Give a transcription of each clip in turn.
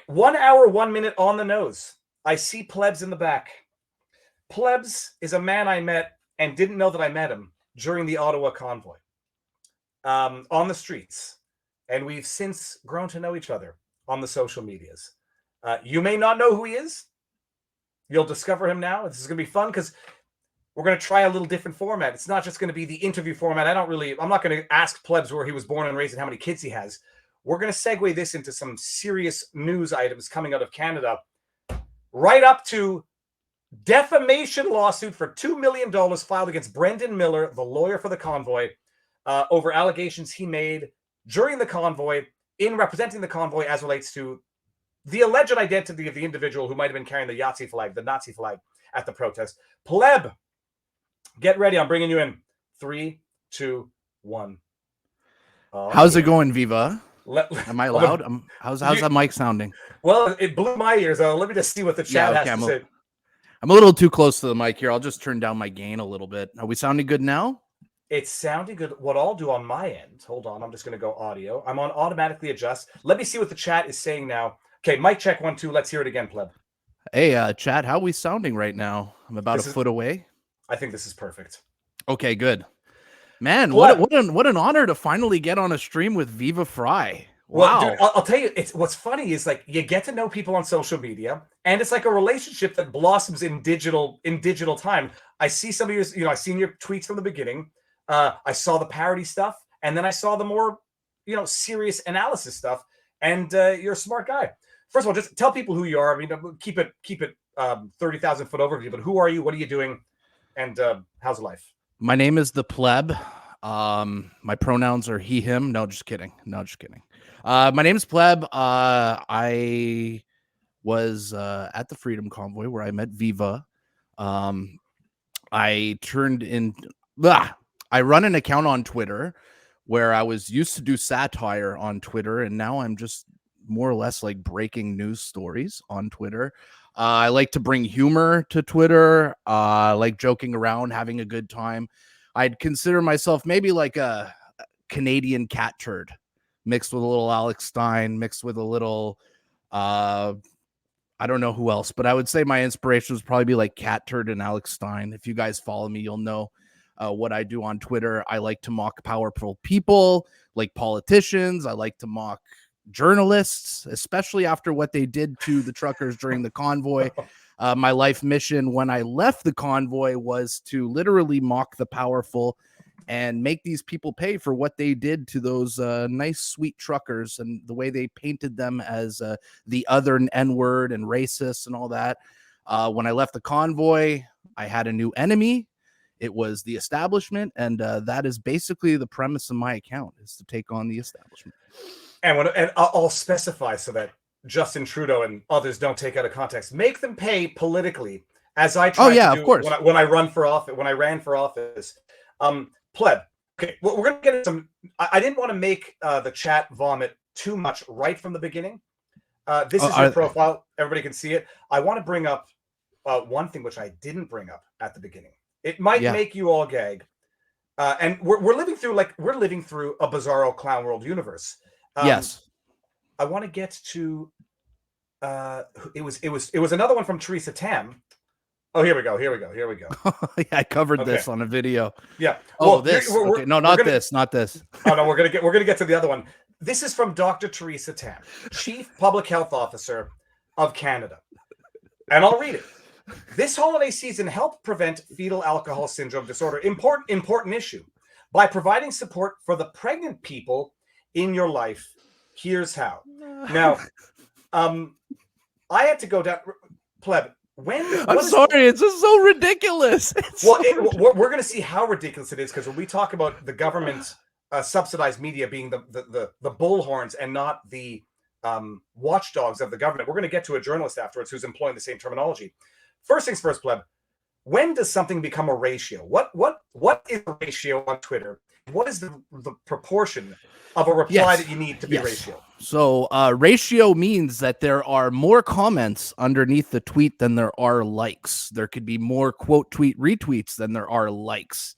1 hour, 1 minute on the nose. I see Plebs in the back. Plebs is a man I met and didn't know that I met him during the Ottawa convoy on the streets. And we've since grown to know each other on the social medias. You may not know who he is. You'll discover him now. This is going to be fun because we're going to try a little different format. It's not just going to be the interview format. I'm not going to ask Plebs where he was born and raised and how many kids he has. We're going to segue this into some serious news items coming out of Canada, right up to defamation lawsuit for $2 million filed against Brendan Miller, the lawyer for the convoy, over allegations he made during the convoy in representing the convoy as relates to the alleged identity of the individual who might have been carrying the Yahtzee flag, the Nazi flag at the protest. Pleb, get ready. I'm bringing you in. 3, 2, 1. How's it going, Viva? Am I loud? How's that mic sounding? Well, it blew my ears. Let me just see what the chat has to say. I'm a little too close to the mic here. I'll just turn down my gain a little bit. Are we sounding good now? It's sounding good. What I'll do on my end, hold on, I'm just going to go audio. I'm on automatically adjust. Let me see what the chat is saying now. Okay, mic check 1, 2. Let's hear it again, Pleb. Hey, chat, how are we sounding right now? I'm about a foot away. I think this is perfect. Okay, good. Man, what an honor to finally get on a stream with Viva Frei. Wow. Well, dude, I'll tell you, what's funny is like you get to know people on social media, and it's like a relationship that blossoms in digital time. I see some of your, I've seen your tweets from the beginning. I saw the parody stuff, and then I saw the more, serious analysis stuff. And you're a smart guy. First of all, just tell people who you are. I mean, keep it 30,000 foot overview. But who are you? What are you doing? And how's life? My name is the Pleb. My pronouns are he, him. No, just kidding. My name is Pleb. I was at the Freedom Convoy where I met Viva. I run an account on Twitter where I was used to do satire on Twitter, and now I'm just more or less like breaking news stories on Twitter. I like to bring humor to Twitter, like joking around, having a good time. I'd consider myself maybe like a Canadian cat turd mixed with a little Alex Stein, mixed with a little, I don't know who else, but I would say my inspiration would probably be like Cat Turd and Alex Stein. If you guys follow me, you'll know what I do on Twitter. I like to mock powerful people, like politicians. I like to mock journalists, especially after what they did to the truckers during the convoy. My life mission when I left the convoy was to literally mock the powerful and make these people pay for what they did to those nice, sweet truckers and the way they painted them as the other N-word and racist and all that. When I left the convoy, I had a new enemy. It was the establishment, and that is basically the premise of my account, is to take on the establishment. And I'll specify so that Justin Trudeau and others don't take out of context. Make them pay politically, as I tried to do of course. when I ran for office. Pleb. Okay, well, we're gonna get some. I didn't want to make the chat vomit too much right from the beginning. This is your profile. Everybody can see it. I want to bring up one thing which I didn't bring up at the beginning. It might make you all gag. And we're living through a bizarro clown world universe. Yes. I want to get to it was another one from Theresa Tam. Oh, here we go. Yeah, I covered this on a video. Yeah. Oh, this. Okay. No, not this. Oh no, we're gonna get to the other one. This is from Dr. Theresa Tam, Chief Public Health Officer of Canada. And I'll read it. This holiday season, help prevent fetal alcohol syndrome disorder. Important issue. By providing support for the pregnant people in your life. Here's how. Now, I had to go down. Pleb, I'm sorry, it's just so ridiculous. We're going to see how ridiculous it is, because when we talk about the government subsidized media being the bullhorns and not the watchdogs of the government, we're going to get to a journalist afterwards who's employing the same terminology. First things first, Pleb. When does something become a ratio? What is a ratio on Twitter? What is the proportion of a reply that you need to be ratio? So ratio means that there are more comments underneath the tweet than there are likes. There could be more quote tweet retweets than there are likes.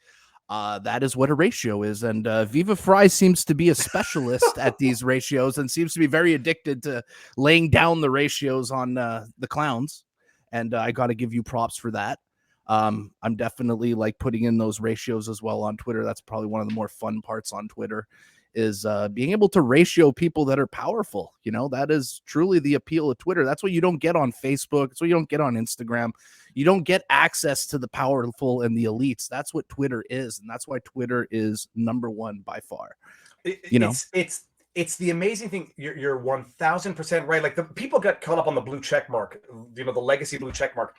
that is what a ratio is. And Viva Frei seems to be a specialist at these ratios and seems to be very addicted to laying down the ratios on the clowns. And I got to give you props for that. I'm definitely like putting in those ratios as well on Twitter. That's probably one of the more fun parts on Twitter, is being able to ratio people that are powerful. You know, that is truly the appeal of Twitter. That's what you don't get on Facebook. That's what you don't get on Instagram. You don't get access to the powerful and the elites. That's what Twitter is. And that's why Twitter is number one by far. It's the amazing thing. You're 1000% right. Like, the people got caught up on the blue check mark, you know, the legacy blue check mark.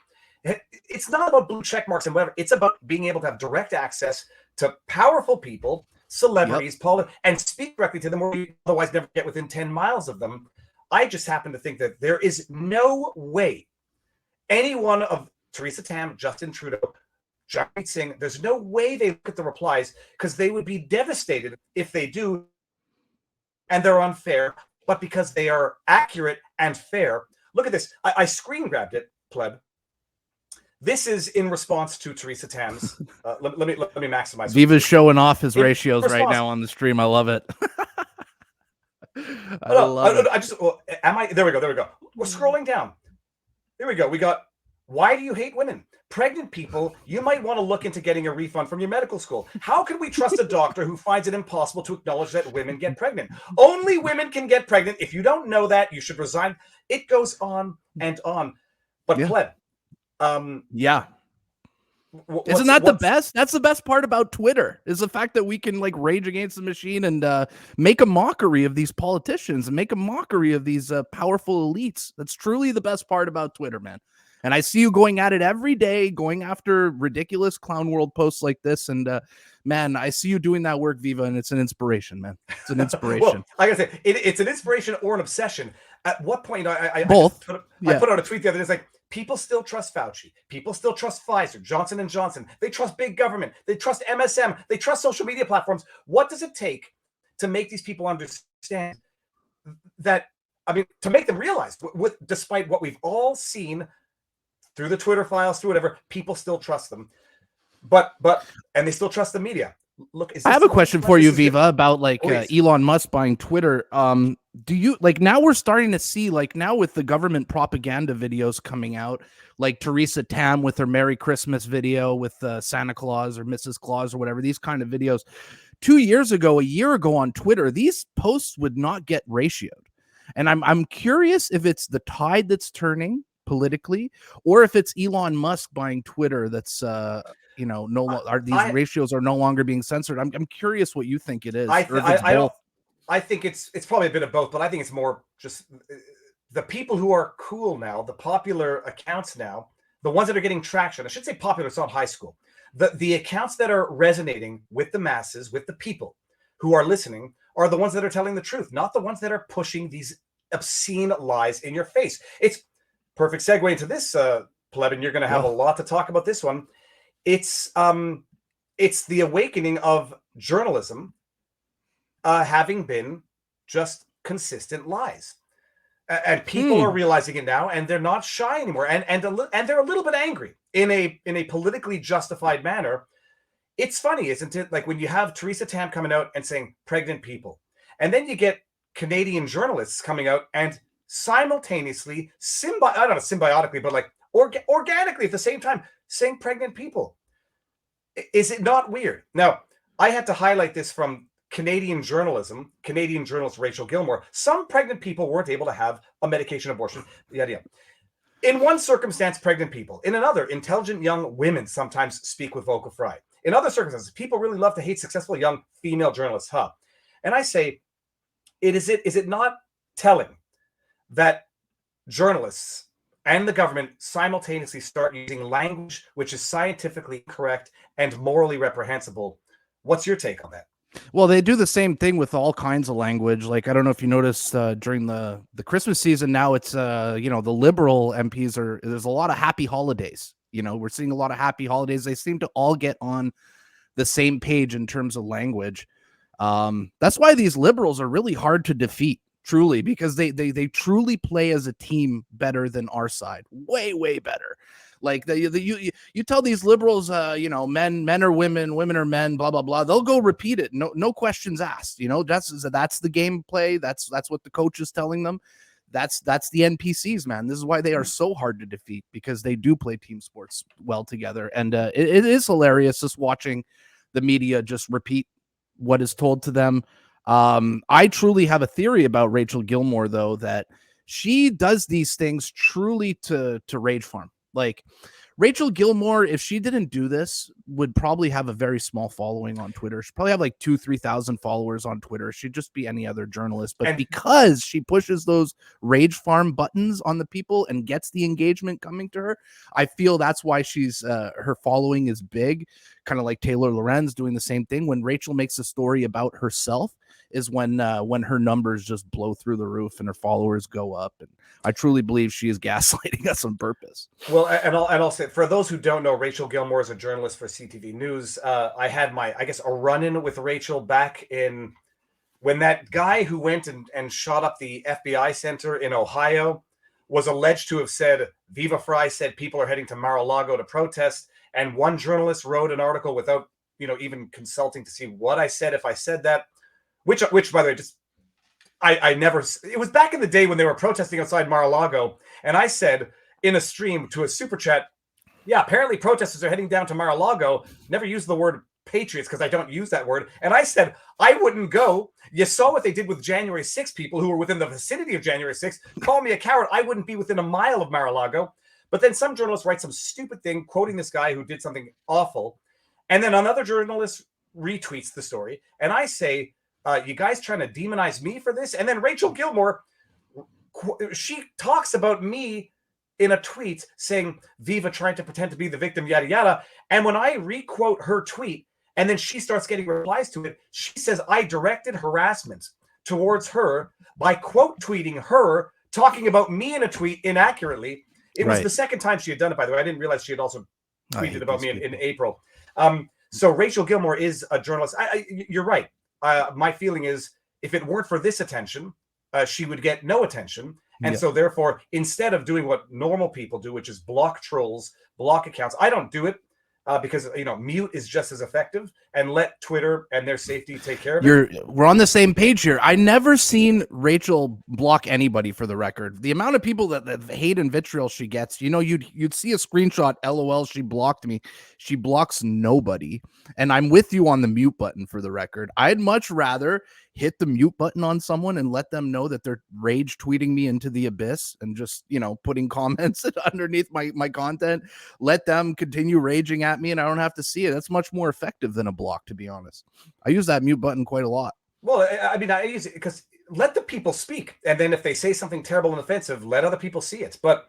It's not about blue check marks and whatever. It's about being able to have direct access to powerful people, celebrities, and speak directly to them where you otherwise never get within 10 miles of them. I just happen to think that there is no way any one of Theresa Tam, Justin Trudeau, Jagmeet Singh, there's no way they look at the replies, because they would be devastated if they do and they're unfair, but because they are accurate and fair. Look at this. I screen grabbed it, Pleb. This is in response to Theresa Tam's. Let me maximize. Viva's showing off his ratios right now on the stream. I love it. There we go. We're scrolling down. Here we go. We got, why do you hate women? Pregnant people, you might want to look into getting a refund from your medical school. How can we trust a doctor who finds it impossible to acknowledge that women get pregnant? Only women can get pregnant. If you don't know that, you should resign. It goes on and on. But Pleb, isn't that the best? That's the best part about Twitter, is the fact that we can like rage against the machine and make a mockery of these politicians and make a mockery of these powerful elites. That's truly the best part about Twitter, man. And I see you going at it every day, going after ridiculous clown world posts like this. And man, I see you doing that work, Viva, and it's an inspiration, man. It's an inspiration. Well, like I said, it's an inspiration or an obsession. At what point, both. I put out a tweet the other day. It's like, people still trust Fauci. People still trust Pfizer, Johnson & Johnson. They trust big government. They trust MSM. They trust social media platforms. What does it take to make these people understand that, I mean, to make them realize, despite what we've all seen through the Twitter files, through whatever, people still trust them. And they still trust the media. Look, I have a question for you, Viva, about like Elon Musk buying Twitter. Do you like, now we're starting to see, like, now with the government propaganda videos coming out, like Theresa Tam with her Merry Christmas video with Santa Claus or Mrs. Claus or whatever, these kind of videos. 2 years ago, a year ago on Twitter, these posts would not get ratioed. And I'm curious if it's the tide that's turning politically, or if it's Elon Musk buying Twitter that's these ratios are no longer being censored. I'm curious what you think it is. I think it's probably a bit of both, but I think it's more just the people who are cool now, the popular accounts now, the ones that are getting traction. I should say popular, it's not high school. The accounts that are resonating with the masses, with the people who are listening, are the ones that are telling the truth, not the ones that are pushing these obscene lies in your face. It's perfect segue into this, Pleb, and you're going to have a lot to talk about this one. It's the awakening of journalism having been just consistent lies, and people are realizing it now, and they're not shy anymore, and they're a little bit angry in a politically justified manner. It's funny, isn't it? Like when you have Theresa Tam coming out and saying pregnant people, and then you get Canadian journalists coming out and simultaneously, symbiotically, but like organically at the same time, saying pregnant people. Is it not weird? Now, I had to highlight this from Canadian journalist Rachel Gilmore. Some pregnant people weren't able to have a medication abortion. The idea. In one circumstance, pregnant people. In another, intelligent young women sometimes speak with vocal fry. In other circumstances, people really love to hate successful young female journalists. And I say, is it not telling that journalists and the government simultaneously start using language which is scientifically correct and morally reprehensible? What's your take on that? Well, they do the same thing with all kinds of language. Like, I don't know if you noticed during the Christmas season, now it's, the liberal MPs there's a lot of happy holidays. We're seeing a lot of happy holidays. They seem to all get on the same page in terms of language. That's why these liberals are really hard to defeat. truly, because they truly play as a team better than our side, way better. Like you tell these liberals, men are women, women are men, blah blah blah. They'll go repeat it, no questions asked. That's the gameplay. That's what the coach is telling them. That's the NPCs, man. This is why they are so hard to defeat, because they do play team sports well together, and it is hilarious just watching the media just repeat what is told to them. I truly have a theory about Rachel Gilmore, though, that she does these things truly to rage farm. Like, Rachel Gilmore, if she didn't do this, would probably have a very small following on Twitter. She'd probably have like 2,000-3,000 followers on Twitter. She'd just be any other journalist. But because she pushes those rage farm buttons on the people and gets the engagement coming to her, I feel that's why she's her following is big. Kind of like Taylor Lorenz doing the same thing. When Rachel makes a story about herself is when her numbers just blow through the roof and her followers go up. And I truly believe she is gaslighting us on purpose. Well, and I'll say, for those who don't know, Rachel Gilmore is a journalist for CTV News. I had a run-in with Rachel back in when that guy who went and shot up the FBI center in Ohio was alleged to have said, Viva Frei said people are heading to Mar-a-Lago to protest. And one journalist wrote an article without, even consulting to see what I said, if I said that, which by the way, just I never, it was back in the day when they were protesting outside Mar-a-Lago. And I said in a stream to a super chat, yeah, apparently protesters are heading down to Mar-a-Lago. Never use the word patriots because I don't use that word. And I said, I wouldn't go. You saw what they did with January 6 people who were within the vicinity of January 6. Call me a coward. I wouldn't be within a mile of Mar-a-Lago. But then some journalists write some stupid thing quoting this guy who did something awful. And then another journalist retweets the story. And I say, you guys trying to demonize me for this? And then Rachel Gilmore, she talks about me in a tweet saying, Viva trying to pretend to be the victim, yada, yada. And when I requote her tweet, and then she starts getting replies to it, she says I directed harassment towards her by quote tweeting her, talking about me in a tweet inaccurately. It was the second time she had done it, by the way. I didn't realize she had also tweeted about me in April. So Rachel Gilmore is a journalist. You're right. My feeling is if it weren't for this attention, she would get no attention. And so therefore, instead of doing what normal people do, which is block trolls, block accounts, I don't do it because, mute is just as effective, and let Twitter and their safety take care of it. We're on the same page here. I never seen Rachel block anybody, for the record. The amount of people that hate and vitriol she gets, you'd see a screenshot, LOL, she blocked me. She blocks nobody. And I'm with you on the mute button, for the record. I'd much rather hit the mute button on someone and let them know that they're rage tweeting me into the abyss and just, putting comments underneath my content. Let them continue raging at me and I don't have to see it. That's much more effective than a block, to be honest. I use that mute button quite a lot. Well, I mean, I use it because let the people speak. And then if they say something terrible and offensive, let other people see it. But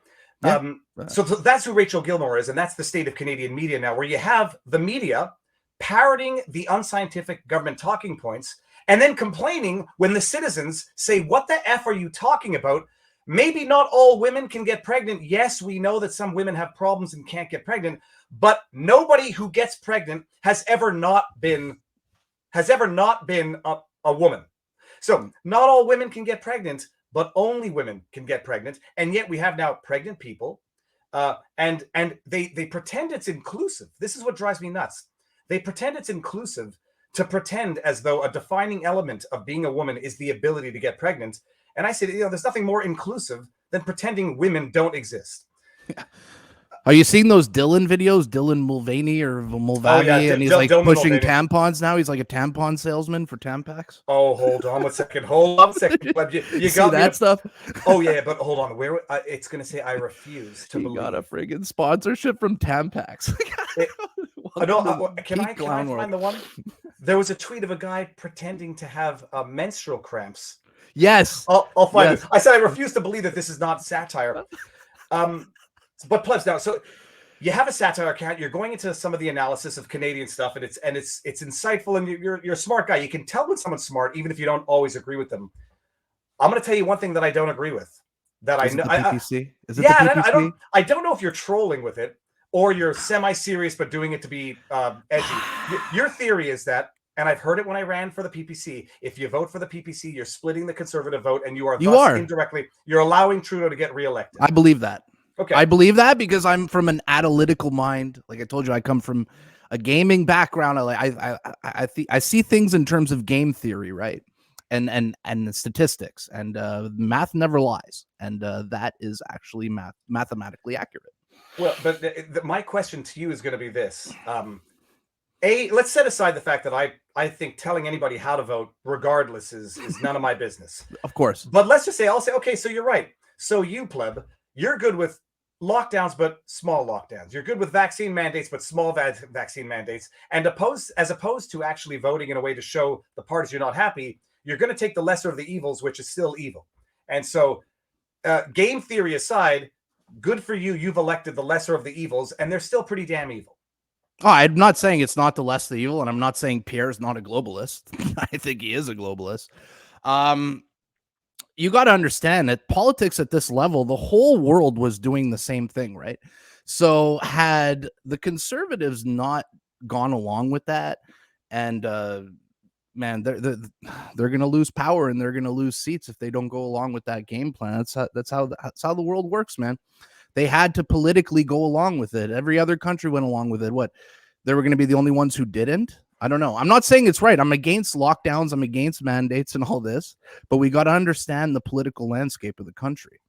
so that's who Rachel Gilmore is. And that's the state of Canadian media now, where you have the media parroting the unscientific government talking points and then complaining when the citizens say, what the F are you talking about? Maybe not all women can get pregnant. Yes, we know that some women have problems and can't get pregnant, but nobody who gets pregnant has ever not been a woman. So not all women can get pregnant, but only women can get pregnant. And yet we have now pregnant people, and they pretend it's inclusive. This is what drives me nuts. They pretend it's inclusive to pretend as though a defining element of being a woman is the ability to get pregnant. And I said, there's nothing more inclusive than pretending women don't exist. Are you seeing those Dylan videos? Dylan Mulvaney and he's like Dylan pushing Mulvaney tampons now. He's like a tampon salesman for Tampax. Oh, hold on a second. Hold on a second. You got that stuff? Oh yeah, but hold on. Where it's going to say I refuse to believe. Got a friggin' sponsorship from Tampax. Can I find the one? There was a tweet of a guy pretending to have menstrual cramps. Yes. I'll find it. I said I refuse to believe that this is not satire. But Plebs, now, so you have a satire account. You're going into some of the analysis of Canadian stuff, and it's insightful, and you're a smart guy. You can tell when someone's smart, even if you don't always agree with them. I'm going to tell you one thing that I don't agree with. That is I know. PPC? Is it the PPC? I don't know if you're trolling with it or you're semi-serious but doing it to be edgy. Your theory is that and I've heard it when I ran for the PPC. If you vote for the PPC, you're splitting the conservative vote, and you are indirectly, you're allowing Trudeau to get reelected. I believe that. Okay. I believe that because I'm from an analytical mind. Like I told you, I come from a gaming background. I see things in terms of game theory, right? And the statistics, and math never lies, and that is actually mathematically accurate. Well, but my question to you is going to be this. Let's set aside the fact that I think telling anybody how to vote, regardless, is none of my business. Of course. But let's just say, I'll say, okay, so you're right. So you, Pleb, you're good with lockdowns, but small lockdowns. You're good with vaccine mandates, but small vaccine mandates. And as opposed to actually voting in a way to show the parties you're not happy, you're going to take the lesser of the evils, which is still evil. And so game theory aside, good for you. You've elected the lesser of the evils, and they're still pretty damn evil. Oh, I'm not saying it's not the less the evil, and I'm not saying Pierre's not a globalist. I think he is a globalist. You got to understand that politics at this level, the whole world was doing the same thing, right? So had the conservatives not gone along with that, and man, they're going to lose power and they're going to lose seats if they don't go along with that game plan. That's how the world works, man. They had to politically go along with it. Every other country went along with it. What? They were going to be the only ones who didn't? I don't know. I'm not saying it's right. I'm against lockdowns. I'm against mandates and all this, but we got to understand the political landscape of the country.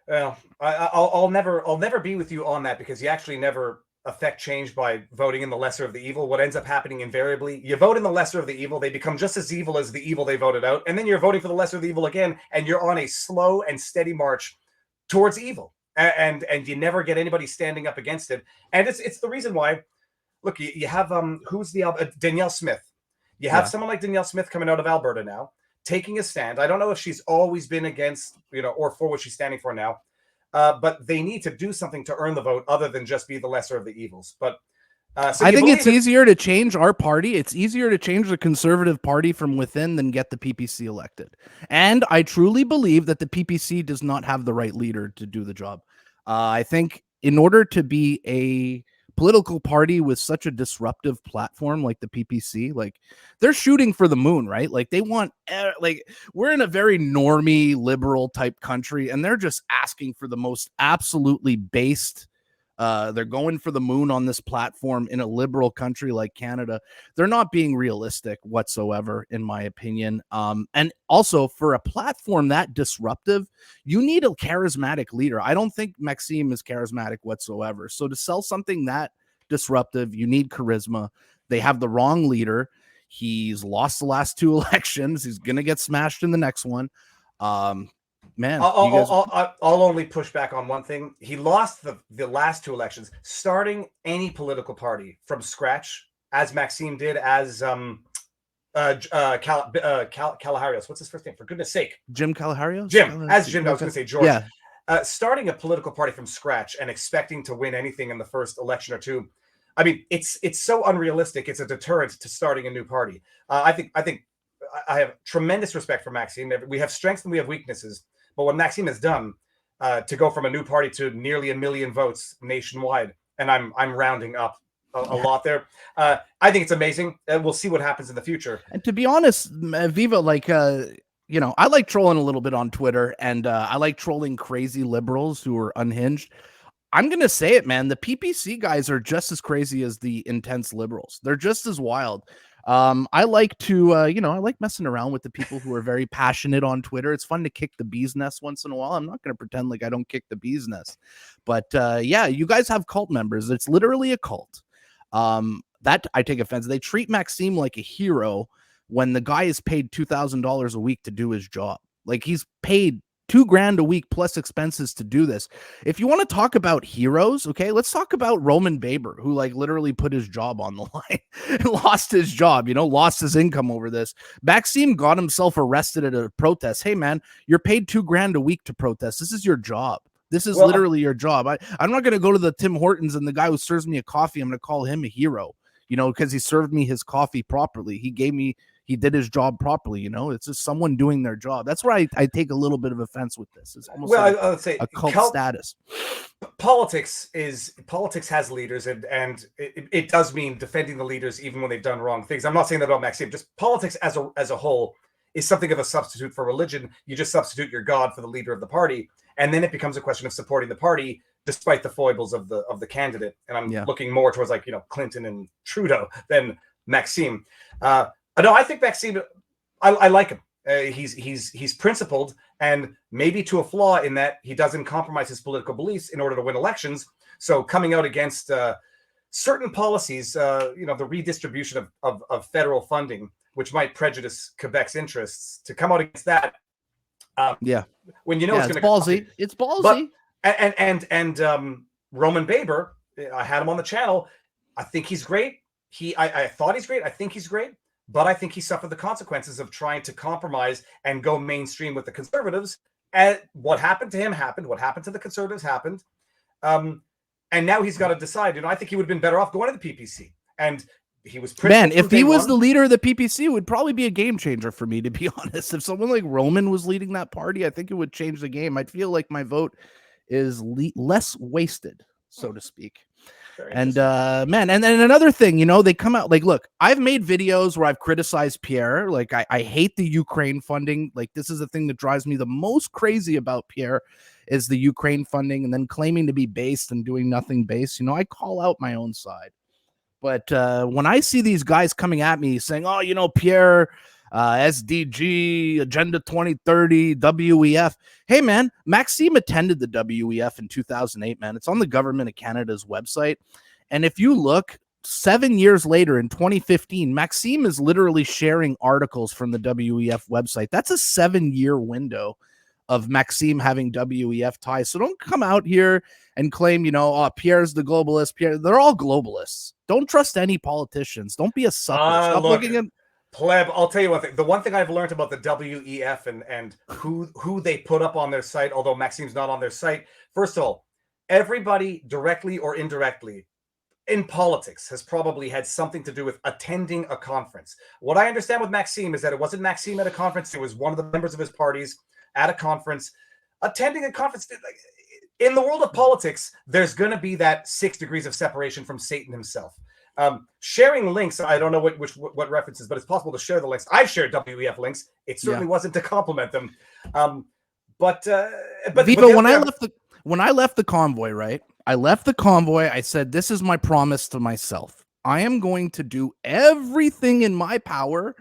Well, I'll never be with you on that, because you actually never affect change by voting in the lesser of the evil. What ends up happening invariably, you vote in the lesser of the evil, they become just as evil as the evil they voted out, and then you're voting for the lesser of the evil again, and you're on a slow and steady march towards evil. And you never get anybody standing up against it. And it's the reason why, look, you have who's the Danielle Smith. You have someone like Danielle Smith coming out of Alberta now, taking a stand. I don't know if she's always been against, or for what she's standing for now, but they need to do something to earn the vote other than just be the lesser of the evils. But I think it's easier to change our party. It's easier to change the Conservative Party from within than get the PPC elected. And I truly believe that the PPC does not have the right leader to do the job. I think in order to be a political party with such a disruptive platform like the PPC, like they're shooting for the moon, right? Like they want, like we're in a very normie liberal type country, and they're just asking for the most absolutely based. They're going for the moon on this platform in a liberal country like Canada. They're not being realistic whatsoever, in my opinion. And also for a platform that disruptive, you need a charismatic leader. I don't think Maxime is charismatic whatsoever. So to sell something that disruptive, you need charisma. They have the wrong leader. He's lost the last 2 elections. He's going to get smashed in the next one. Man, I'll only push back on one thing. He lost the last 2 elections. Starting any political party from scratch, as Maxime did, as Kalaharios. What's his first name? For goodness sake, Jim Kalaharios. Jim. As Jim, I was going to say George. Yeah. Starting a political party from scratch and expecting to win anything in the first election or 2. I mean, it's so unrealistic. It's a deterrent to starting a new party. I think I have tremendous respect for Maxime. We have strengths and we have weaknesses. But what Maxime has done to go from a new party to nearly 1 million votes nationwide, and I'm rounding up a lot there. I think it's amazing. We'll see what happens in the future. And to be honest, Viva, like, I like trolling a little bit on Twitter, and I like trolling crazy liberals who are unhinged. I'm going to say it, man. The PPC guys are just as crazy as the intense liberals. They're just as wild. I like to, I like messing around with the people who are very passionate on Twitter. It's fun to kick the bee's nest once in a while. I'm not going to pretend like I don't kick the bee's nest, but yeah, you guys have cult members. It's literally a cult. That I take offense. They treat Maxime like a hero when the guy is paid $2,000 a week to do his job. Like he's paid $2,000 a week plus expenses to do this. If you want to talk about heroes, okay, let's talk about Roman Baber, who like literally put his job on the line and lost his job, lost his income over this. Maxime got himself arrested at a protest. Hey man, you're paid $2,000 a week to protest. This is your job. This is literally your job. I'm not going to go to the Tim Hortons and the guy who serves me a coffee, I'm going to call him a hero, because he served me his coffee properly. He gave me he did his job properly. You know, it's just someone doing their job. That's where I take a little bit of offense with this. It's almost like I would say a cult status. Politics has leaders, and it does mean defending the leaders even when they've done wrong things. I'm not saying that about Maxime. Just politics as a whole is something of a substitute for religion. You just substitute your God for the leader of the party, and then it becomes a question of supporting the party despite the foibles of the candidate. And I'm looking more towards like Clinton and Trudeau than Maxime. No, I think Maxime. I like him. He's principled, and maybe to a flaw in that he doesn't compromise his political beliefs in order to win elections. So coming out against certain policies, the redistribution of federal funding, which might prejudice Quebec's interests, to come out against that. When it's going to ballsy. It's ballsy. But, and Roman Baber, I had him on the channel. I think he's great. I thought he's great. I think he's great. But I think he suffered the consequences of trying to compromise and go mainstream with the Conservatives. And what happened to him happened. What happened to the Conservatives happened. And now he's got to decide. I think he would have been better off going to the PPC. And he was if he was the leader of the PPC, it would probably be a game changer for me, to be honest. If someone like Roman was leading that party, I think it would change the game. I'd feel like my vote is less wasted, so to speak. And man, and then another thing, they come out like, look, I've made videos where I've criticized Pierre. Like, I hate the Ukraine funding. Like, this is the thing that drives me the most crazy about Pierre is the Ukraine funding, and then claiming to be based and doing nothing based. I call out my own side. But when I see these guys coming at me saying, oh, Pierre, SDG, Agenda 2030, WEF. Hey, man, Maxime attended the WEF in 2008, man. It's on the Government of Canada's website. And if you look, 7 years later in 2015, Maxime is literally sharing articles from the WEF website. That's a 7-year window of Maxime having WEF ties. So don't come out here and claim, Pierre's the globalist. Pierre, they're all globalists. Don't trust any politicians. Don't be a sucker. Stop looking at Pleb, I'll tell you one thing. The one thing I've learned about the WEF and who they put up on their site, although Maxime's not on their site, first of all, everybody directly or indirectly in politics has probably had something to do with attending a conference. What I understand with Maxime is that it wasn't Maxime at a conference. It was one of the members of his parties at a conference. Attending a conference, in the world of politics, there's going to be that 6 degrees of separation from Satan himself. Sharing links, I don't know what references, but it's possible to share the links. I've shared WEF links. It certainly wasn't to compliment them. But Viva, when I left the convoy, right? I left the convoy. I said, this is my promise to myself. I am going to do everything in my power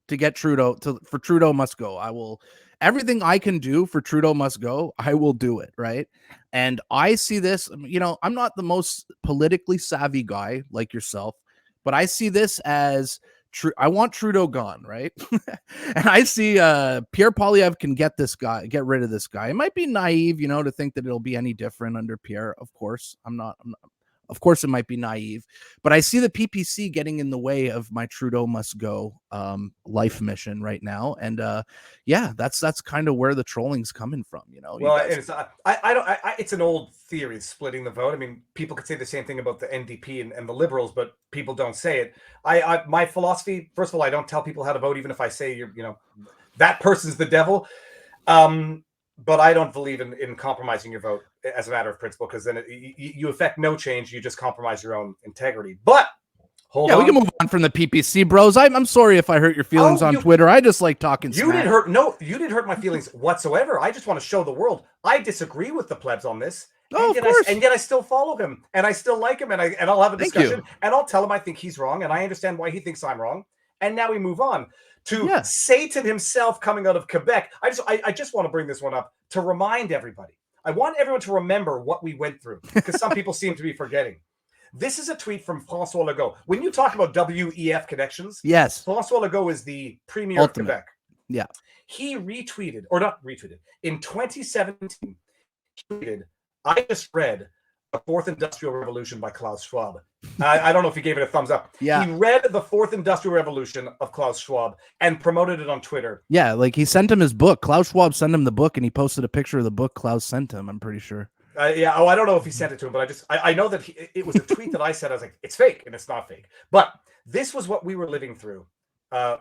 to get Trudeau for Trudeau must go. I will everything I can do for Trudeau must go. I will do it. Right. And I see this, I'm not the most politically savvy guy like yourself, but I see this as I want Trudeau gone. Right. And I see Pierre Poilievre can get rid of this guy. It might be naive, to think that it'll be any different under Pierre. Of course, of course, it might be naive, but I see the PPC getting in the way of my Trudeau must go life mission right now, and that's kind of where the trolling's coming from. Well, it's an old theory, splitting the vote. I mean, people could say the same thing about the NDP and the Liberals, but people don't say it. My philosophy, first of all, I don't tell people how to vote, even if I say that person's the devil. But I don't believe in compromising your vote as a matter of principle, because then you affect no change. You just compromise your own integrity. But hold on. We can move on from the PPC, bros. I'm sorry if I hurt your feelings on Twitter. I just like talking smack. You didn't hurt my feelings whatsoever. I just want to show the world I disagree with the plebs on this. Oh, of course. And yet I still follow him, and I still like him, and I'll have a discussion, and I'll tell him I think he's wrong, and I understand why he thinks I'm wrong. And now we move on to Satan himself coming out of Quebec. I just want to bring this one up to remind everybody. I want everyone to remember what we went through, because some people seem to be forgetting. This is a tweet from François Legault. When you talk about WEF connections, yes, François Legault is the premier of Quebec. Yeah. He retweeted, or not retweeted, in 2017, he tweeted, I just read The Fourth Industrial Revolution by Klaus Schwab. I don't know if he gave it a thumbs up. Yeah. He read The Fourth Industrial Revolution of Klaus Schwab and promoted it on Twitter. Yeah, like he sent him his book. Klaus Schwab sent him the book, and he posted a picture of the book Klaus sent him, I'm pretty sure. I don't know if he sent it to him, but I know that it was a tweet that I said. I was like, it's fake, and it's not fake. But this was what we were living through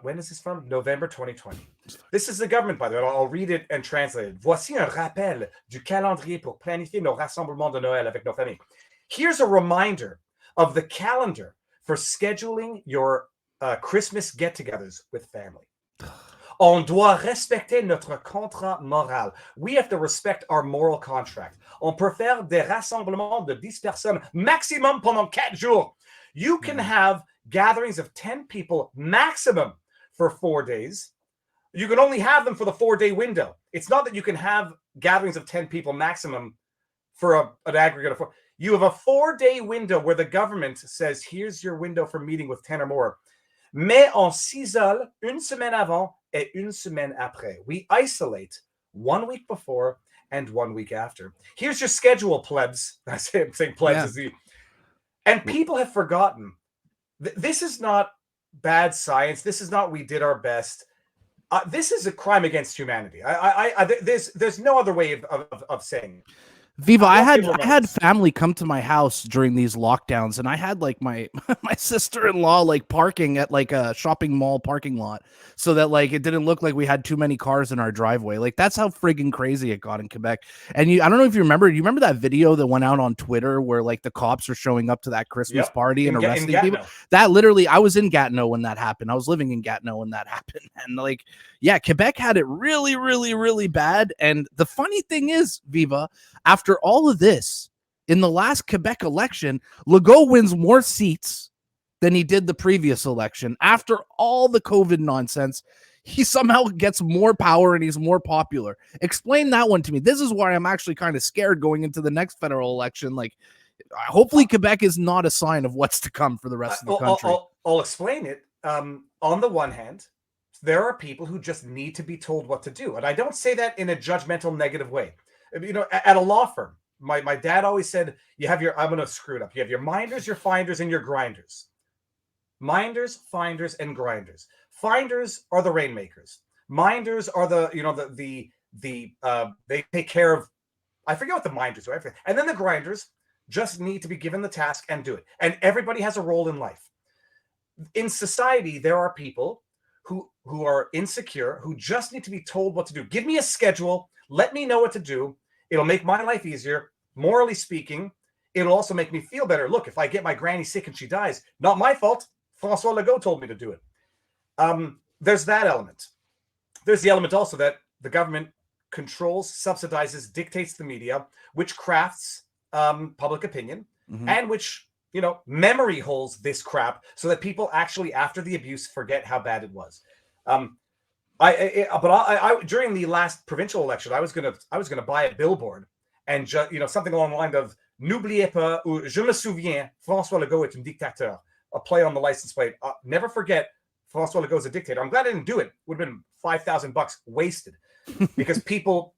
When is this from? November 2020. This is the government, by the way. I'll read it and translate it. Voici un rappel du calendrier pour planifier nos rassemblements de Noël avec nos familles. Here's a reminder of the calendar for scheduling your Christmas get-togethers with family. On doit respecter notre contrat moral. We have to respect our moral contract. On peut faire des rassemblements de 10 personnes maximum pendant 4 jours. You can have gatherings of 10 people maximum for 4 days. You can only have them for the 4-day window. It's not that you can have gatherings of 10 people maximum for an aggregate of 4. You have a 4-day window where the government says, here's your window for meeting with 10 or more. Mais on s'isole une semaine avant et une semaine après. We isolate 1 week before and 1 week after. Here's your schedule, plebs. I'm saying plebs. Yeah. And people have forgotten. This is not bad science. This is not we did our best. This is a crime against humanity. There's no other way of saying it. Viva, I had family come to my house during these lockdowns, and I had like my sister-in-law like parking at like a shopping mall parking lot, so that like it didn't look like we had too many cars in our driveway. Like that's how friggin' crazy it got in Quebec. And I don't know if you remember that video that went out on Twitter where like the cops are showing up to that Christmas party and arresting people? That literally, I was in Gatineau when that happened. I was living in Gatineau when that happened, and like, yeah, Quebec had it really, really, really bad. And the funny thing is, Viva, after all of this, in the last Quebec election, Legault wins more seats than he did the previous election. After all the COVID nonsense, he somehow gets more power and he's more popular. Explain that one to me. This is why I'm actually kind of scared going into the next federal election. Like, hopefully Quebec is not a sign of what's to come for the rest of the country. I'll explain it. On the one hand, there are people who just need to be told what to do. And I don't say that in a judgmental, negative way. You know, at a law firm, my dad always said, you have your, I'm going to screw it up. You have your minders, your finders, and your grinders. Minders, finders, and grinders. Finders are the rainmakers. Minders are the, you know, they take care of, I forget what the minders are. And then the grinders just need to be given the task and do it. And everybody has a role in life. In society, there are people who are insecure, who just need to be told what to do. Give me a schedule. Let me know what to do. It'll make my life easier. Morally speaking, it'll also make me feel better. Look, if I get my granny sick and she dies, not my fault. François Legault told me to do it. There's that element. There's the element also that the government controls, subsidizes, dictates the media, which crafts public opinion, and which, you know, memory holds this crap so that people actually, after the abuse, forget how bad it was. During the last provincial election, I was gonna buy a billboard and just, you know, something along the line of "N'oubliez pas" ou "Je me souviens, François Legault est un dictateur." A play on the license plate. Never forget, François Legault's a dictator. I'm glad I didn't do it. Would have been $5,000 wasted, because people,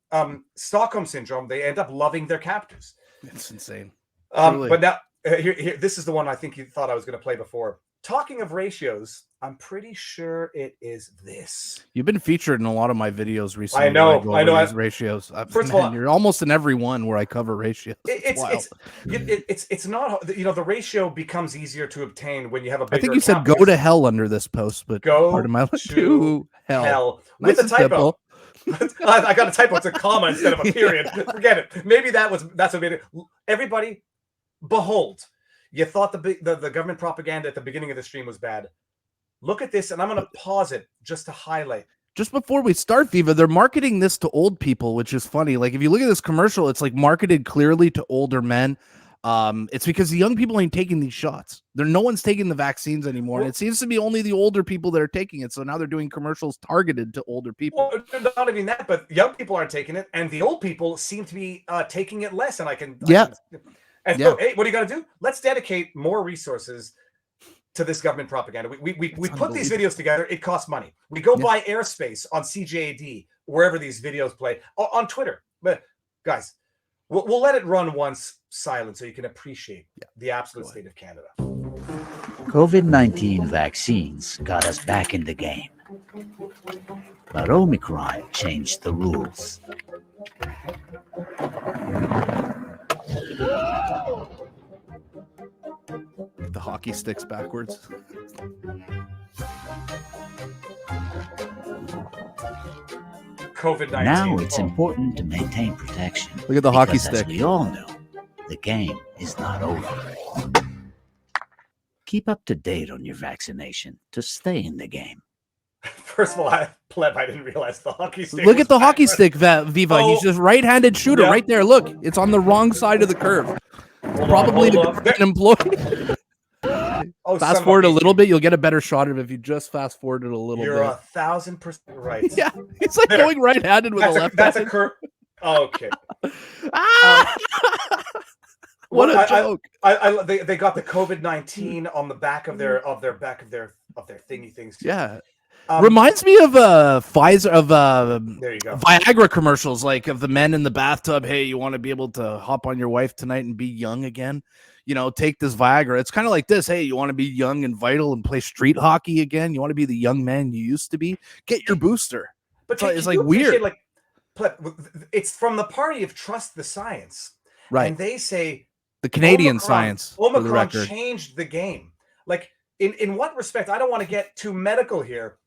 Stockholm syndrome, they end up loving their captors. It's insane. But now, here, this is the one I think you thought I was going to play before. Talking of ratios, I'm pretty sure it is this. You've been featured in a lot of my videos recently. I know. Ratios. First of all, you're almost in every one where I cover ratios. It's not, you know, the ratio becomes easier to obtain when you have a bigger. I think you said "go to hell" under this post, but go to hell with a typo. I got a typo. It's a comma instead of a period. Forget it. Maybe that's what made it. Everybody, behold. You thought the government propaganda at the beginning of the stream was bad. Look at this, and I'm going to pause it just to highlight. Just before we start, Viva, they're marketing this to old people, which is funny. Like, if you look at this commercial, it's like marketed clearly to older men. It's because the young people ain't taking these shots. No one's taking the vaccines anymore, and it seems to be only the older people that are taking it. So now they're doing commercials targeted to older people. Well, not even that, but young people aren't taking it, and the old people seem to be taking it less. And so, hey, what are you going to do? Let's dedicate more resources to this government propaganda. We put these videos together. It costs money. We go buy airspace on CJAD, wherever these videos play, on Twitter. But guys, we'll let it run once silent so you can appreciate the absolute state of Canada. COVID-19 vaccines got us back in the game. But Omicron changed the rules. The hockey sticks backwards. COVID-19. Now it's important to maintain protection. Look at the hockey because, stick. As we all know, the game is not over. Keep up to date on your vaccination to stay in the game. First of all, Pleb, I didn't realize the hockey stick. Look at the hockey stick, Viva. Oh. He's just right-handed shooter Yeah. right there. Look, it's on the wrong side of the curve. Probably the government employee. Oh, fast forward a little bit, you'll get a better shot of it if you just fast forward it a little You're bit. 1,000% right. Yeah, it's like going right-handed with a left. That's a curve. Oh, okay. What a joke! They got the COVID-19 on the back of their thingy things. Yeah. Reminds me of Pfizer there you go. Viagra commercials, like of the men in the bathtub. Hey, you want to be able to hop on your wife tonight and be young again? You know, take this Viagra. It's kind of like this. Hey, you want to be young and vital and play street hockey again? You want to be the young man you used to be? Get your booster. But it's like weird. Like, it's from the party of trust the science, right? And they say the Canadian science. Omicron changed the game. Like in what respect? I don't want to get too medical here.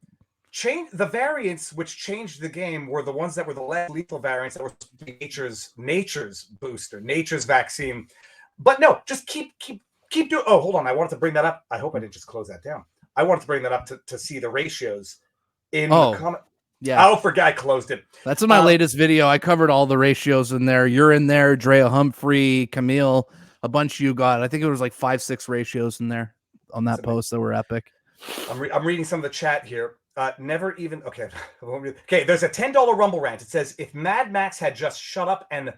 The variants which changed the game were the ones that were the less lethal variants that were nature's booster, nature's vaccine. But no, just keep doing. Oh, hold on. I wanted to bring that up. I hope I didn't just close that down. I wanted to bring that up to see the ratios in the comment. Yeah. I'll forget. I closed it. That's in my latest video. I covered all the ratios in there. You're in there, Drea Humphrey, Camille, a bunch you got. I think it was like 5-6 ratios in there on that post that were epic. I'm reading some of the chat here. Never even okay. Okay, there's a $10 Rumble rant. It says if Mad Max had just shut up and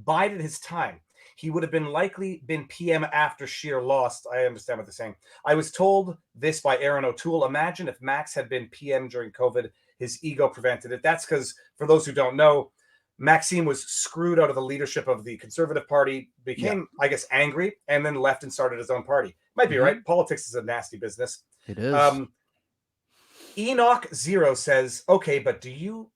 bided his time, he would have likely been PM after Sheer lost. I understand what they're saying. I was told this by Aaron O'Toole. Imagine if Max had been PM during COVID, his ego prevented it. That's because, for those who don't know, Maxime was screwed out of the leadership of the Conservative Party, became, I guess, angry, and then left and started his own party. Might be right. Politics is a nasty business. It is. Enoch Zero says, okay, but what do you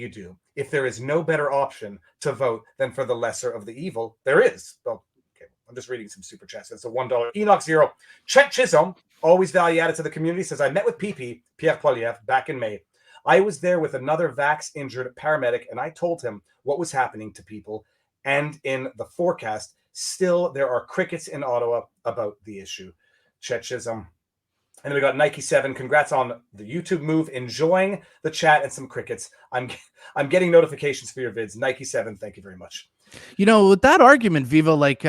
do if there is no better option to vote than for the lesser of the evil? There is. Well, okay, I'm just reading some super chats. It's a $1. Enoch Zero. Chet Chisholm, always value added to the community, says, I met with Pierre Poilievre, back in May. I was there with another vax-injured paramedic, and I told him what was happening to people. And in the forecast, still there are crickets in Ottawa about the issue. Chet Chisholm. And then we got Nike 7. Congrats on the YouTube move. Enjoying the chat and some crickets. I'm getting notifications for your vids. Nike 7, thank you very much. You know, with that argument, Viva, like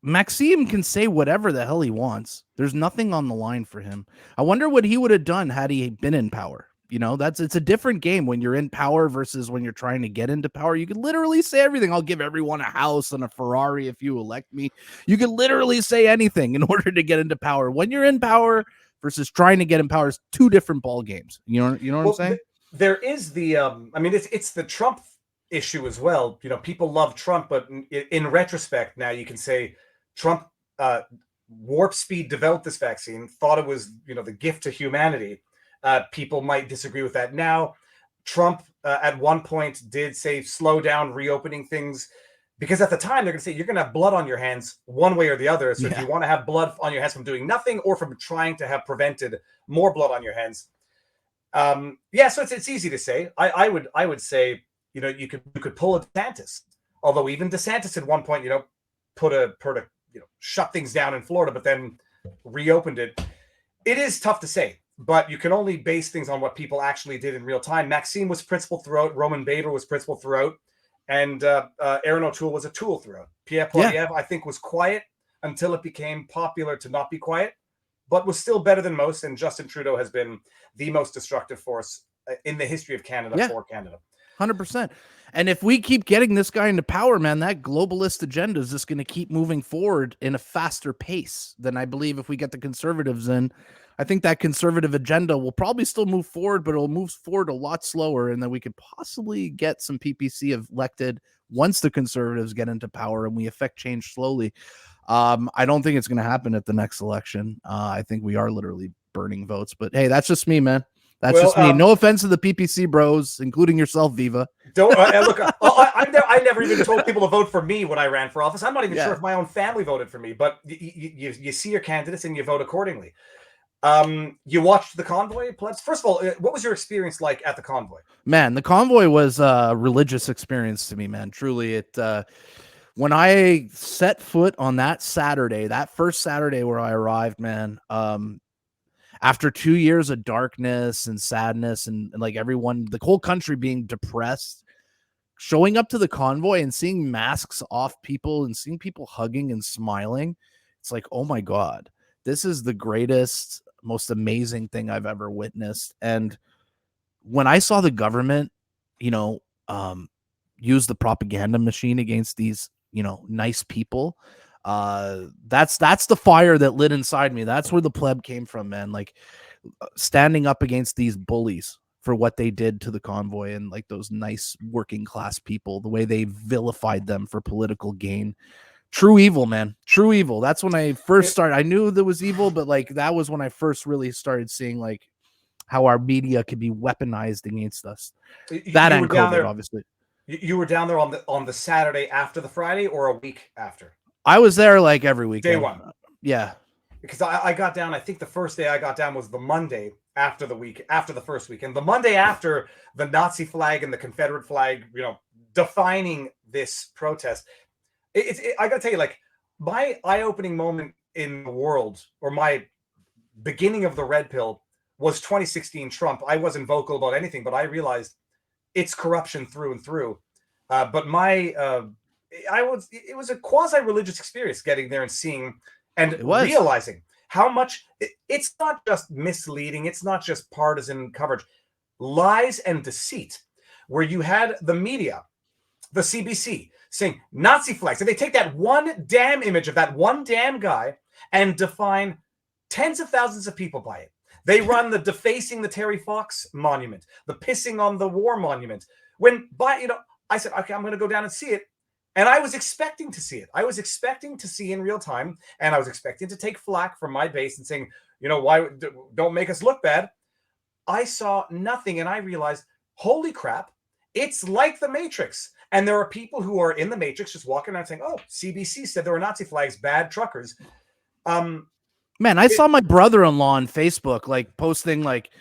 Maxime can say whatever the hell he wants. There's nothing on the line for him. I wonder what he would have done had he been in power. You know, it's a different game when you're in power versus when you're trying to get into power. You could literally say everything. I'll give everyone a house and a Ferrari if you elect me. You could literally say anything in order to get into power. When you're in power versus trying to get in power is two different ball games. You know what I'm saying? There is the I mean, it's the Trump issue as well. You know, people love Trump, but in retrospect, now you can say Trump warp speed developed this vaccine, thought it was, you know, the gift to humanity. People might disagree with that now. Trump at one point did say slow down reopening things, because at the time they're going to say you're going to have blood on your hands one way or the other. So if you want to have blood on your hands from doing nothing or from trying to have prevented more blood on your hands, so it's easy to say. I would say, you know, you could pull a DeSantis, although even DeSantis at one point, you know, shut things down in Florida, but then reopened it. It is tough to say. But you can only base things on what people actually did in real time. Maxime was principal throughout. Roman Bader was principal throughout. And Aaron O'Toole was a tool throughout. Pierre Poilievre, I think, was quiet until it became popular to not be quiet, but was still better than most. And Justin Trudeau has been the most destructive force in the history of Canada for Canada. 100%. And if we keep getting this guy into power, man, that globalist agenda is just going to keep moving forward in a faster pace than I believe if we get the Conservatives in. I think that conservative agenda will probably still move forward, but it'll move forward a lot slower, and then we could possibly get some PPC elected once the Conservatives get into power and we affect change slowly. I don't think it's going to happen at the next election. I think we are literally burning votes, but hey, that's just me, man. That's just me. No offense to the PPC bros, including yourself, Viva. Don't look. I never even told people to vote for me when I ran for office. I'm not even sure if my own family voted for me, but you see your candidates and you vote accordingly. You watched the convoy, Plebs? First of all, what was your experience like at the convoy? Man, the convoy was a religious experience to me, man. Truly, when I set foot on that Saturday, that first Saturday where I arrived, man, after 2 years of darkness and sadness and like everyone, the whole country being depressed, showing up to the convoy and seeing masks off people and seeing people hugging and smiling, it's like, oh my God, this is the greatest, most amazing thing I've ever witnessed. And when I saw the government, you know, use the propaganda machine against these, you know, nice people, that's the fire that lit inside me. That's where the pleb came from, man. Like standing up against these bullies for what they did to the convoy and like those nice working class people, the way they vilified them for political gain. True evil, man. True evil. That's when I first started. I knew there was evil, but like that was when I first really started seeing like how our media could be weaponized against us. That and COVID, obviously. You were down there on the Saturday after the Friday or a week after? I was there like every weekend. Day one. Yeah. Because I got down, I think the first day I got down was the Monday after the first week. And the Monday after the Nazi flag and the Confederate flag, you know, defining this protest. I got to tell you, like, my eye-opening moment in the world, or my beginning of the red pill, was 2016 Trump. I wasn't vocal about anything, but I realized it's corruption through and through. But it was a quasi-religious experience getting there and seeing and realizing how much it's not just misleading. It's not just partisan coverage, lies and deceit, where you had the media, the CBC, saying Nazi flags. And they take that one damn image of that one damn guy and define tens of thousands of people by it. They run the defacing the Terry Fox monument, the pissing on the war monument. I said, okay, I'm going to go down and see it. And I was expecting to see it. I was expecting to see in real time. And I was expecting to take flack from my base and saying, you know, why don't make us look bad? I saw nothing. And I realized, holy crap, it's like the Matrix. And there are people who are in the Matrix just walking around saying, oh, CBC said there were Nazi flags, bad truckers. Man, I saw my brother-in-law on Facebook, like posting like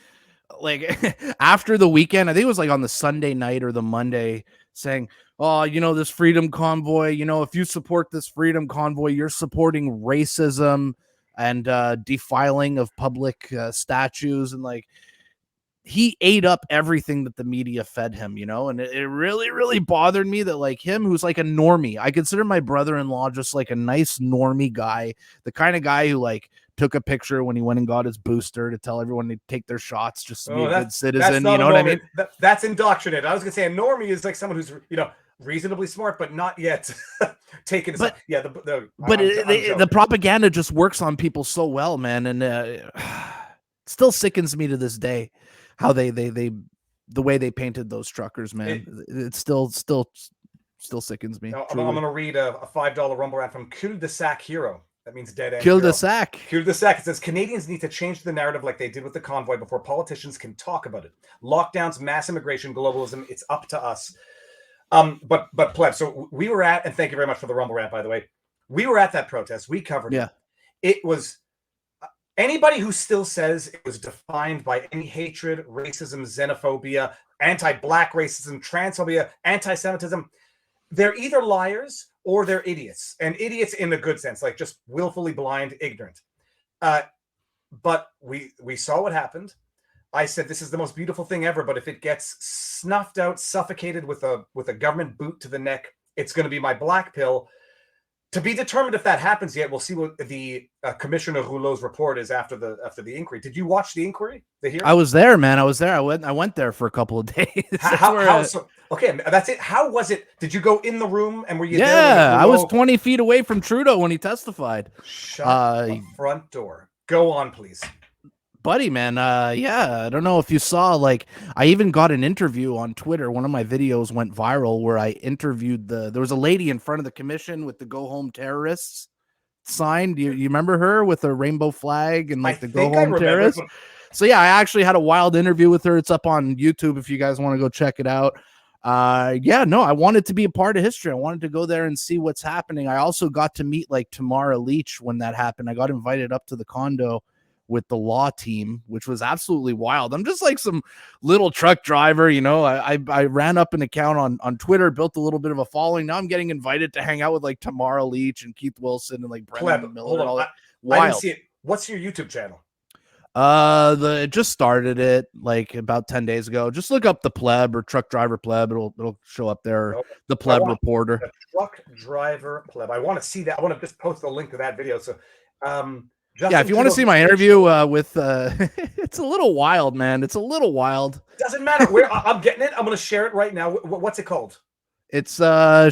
after the weekend, I think it was like on the Sunday night or the Monday, saying, oh, you know, this freedom convoy, you know, if you support this freedom convoy, you're supporting racism and defiling of public statues. And like, he ate up everything that the media fed him, you know, and it really, really bothered me that like him, who's like a normie, I consider my brother-in-law just like a nice normie guy, the kind of guy who like took a picture when he went and got his booster to tell everyone to take their shots just to be a good citizen. You know what I mean? That's indoctrinated. I was gonna say a normie is like someone who's, you know, reasonably smart, but not yet taken. But yeah, the propaganda just works on people so well, man, and still sickens me to this day how they the way they painted those truckers, man. It still sickens me. I'm gonna read a $5 rumble rant from Cul-de-sac Hero. That means dead end. Cul-de-sac. Cul-de-sac. It says Canadians need to change the narrative like they did with the convoy before politicians can talk about it. Lockdowns, mass immigration, globalism. It's up to us. But Pleb. So we were at, and thank you very much for the rumble rant, by the way. We were at that protest. We covered it. It was anybody who still says it was defined by any hatred, racism, xenophobia, anti-black racism, transphobia, anti-Semitism. They're either liars or they're idiots, and idiots in a good sense, like just willfully blind, ignorant. But we saw what happened. I said, this is the most beautiful thing ever, but if it gets snuffed out, suffocated with a government boot to the neck, it's going to be my black pill. To be determined if that happens yet, we'll see what the Commissioner Rouleau's report is after the inquiry. Did you watch the inquiry? The hearing? I was there, man. I was there. I went there for a couple of days. Okay, that's it. How was it? Did you go in the room and were you there? Yeah, I was 20 feet away from Trudeau when he testified. Shut the front door. Go on, please. Buddy, man. Yeah, I don't know if you saw, like, I even got an interview on Twitter. One of my videos went viral where I interviewed there was a lady in front of the commission with the Go Home Terrorists sign. Do you remember her with a rainbow flag and like the Go Home Terrorists? So yeah, I actually had a wild interview with her. It's up on YouTube if you guys want to go check it out. Yeah, no, I wanted to be a part of history. I wanted to go there and see what's happening. I also got to meet like Tamara Leach when that happened. I got invited up to the condo with the law team, which was absolutely wild. I'm just like some little truck driver, you know. I ran up an account on Twitter, built a little bit of a following. Now I'm getting invited to hang out with like Tamara Leach and Keith Wilson and like Brendan Pleb, Miller hold and all on. that. I didn't Wild. see it. What's your YouTube channel? It just started it like about 10 days ago. Just look up the Pleb or Truck Driver Pleb. It'll show up there. Nope. The Pleb Reporter. The Truck Driver Pleb. I want to see that. I want to just post a link to that video. So, yeah, if you want to see my interview with, it's a little wild, man. It's a little wild. Doesn't matter where I'm getting it. I'm going to share it right now. What's it called? It's